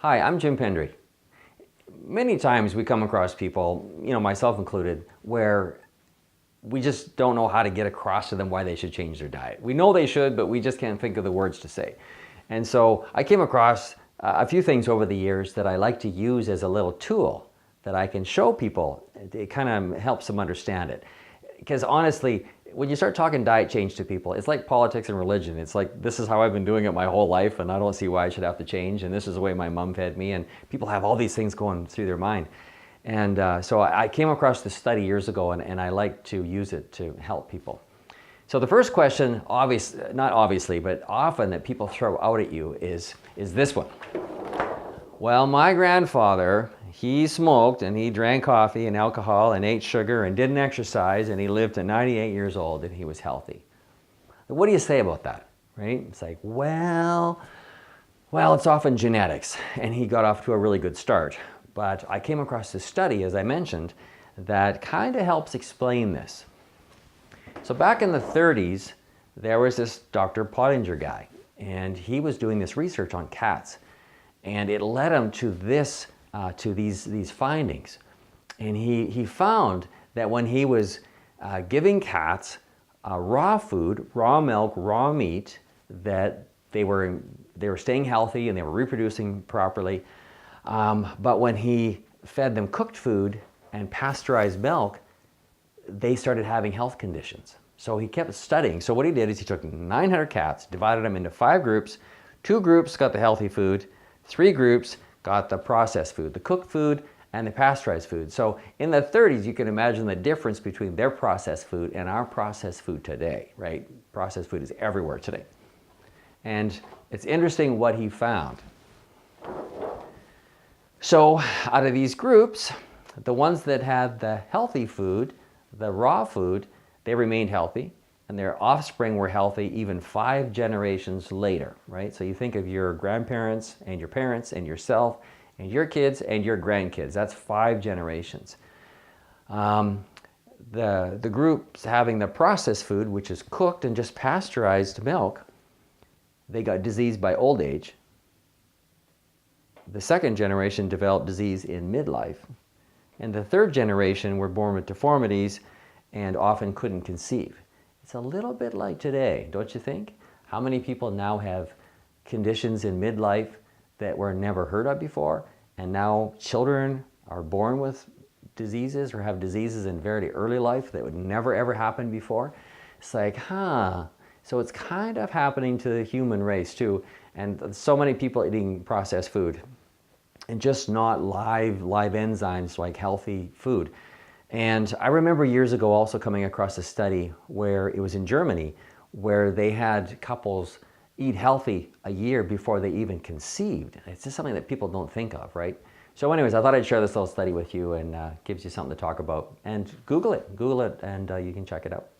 Hi, I'm Jim Pendry. Many times we come across people, myself included, where we just don't know how to get across to them why they should change their diet. We know they should, but we just can't think of the words to say. And so I came across a few things over the years that I like to use as a little tool that I can show people. It kind of helps them understand it. Because honestly, when you start talking diet change to people, it's like politics and religion. It's like, this is how I've been doing it my whole life, and I don't see why I should have to change, and this is the way my mom fed me, and people have all these things going through their mind. And so I came across this study years ago, and I like to use it to help people. So the first question, not obviously, but often that people throw out at you is this one. Well, my grandfather, he smoked and he drank coffee and alcohol and ate sugar and didn't exercise, and he lived to 98 years old and he was healthy. What do you say about that, right? It's like, well, it's often genetics, and he got off to a really good start. But I came across this study, as I mentioned, that kind of helps explain this. So back in the 30s, there was this Dr. Pottinger guy, and he was doing this research on cats. And it led him to these findings. And he found that when he was giving cats raw food, raw milk, raw meat, that they were staying healthy and they were reproducing properly. But when he fed them cooked food and pasteurized milk, they started having health conditions. So he kept studying. So what he did is he took 900 cats, divided them into 5 groups. 2 groups got the healthy food. 3 groups got the processed food, the cooked food and the pasteurized food. So in the 30s, you can imagine the difference between their processed food and our processed food today, right? Processed food is everywhere today. And it's interesting what he found. So out of these groups, the ones that had the healthy food, the raw food, they remained healthy, and their offspring were healthy even 5 generations later, right? So you think of your grandparents and your parents and yourself and your kids and your grandkids. That's 5 generations. The groups having the processed food, which is cooked and just pasteurized milk, they got disease by old age. The 2nd generation developed disease in midlife. And the 3rd generation were born with deformities and often couldn't conceive. It's a little bit like today, don't you think? How many people now have conditions in midlife that were never heard of before, and now children are born with diseases or have diseases in very early life that would never ever happen before? It's like, so it's kind of happening to the human race too, and so many people eating processed food and just not live enzymes like healthy food. And I remember years ago also coming across a study where it was in Germany, where they had couples eat healthy a year before they even conceived. It's just something that people don't think of, right? So anyways, I thought I'd share this little study with you, and gives you something to talk about. And Google it, and you can check it out.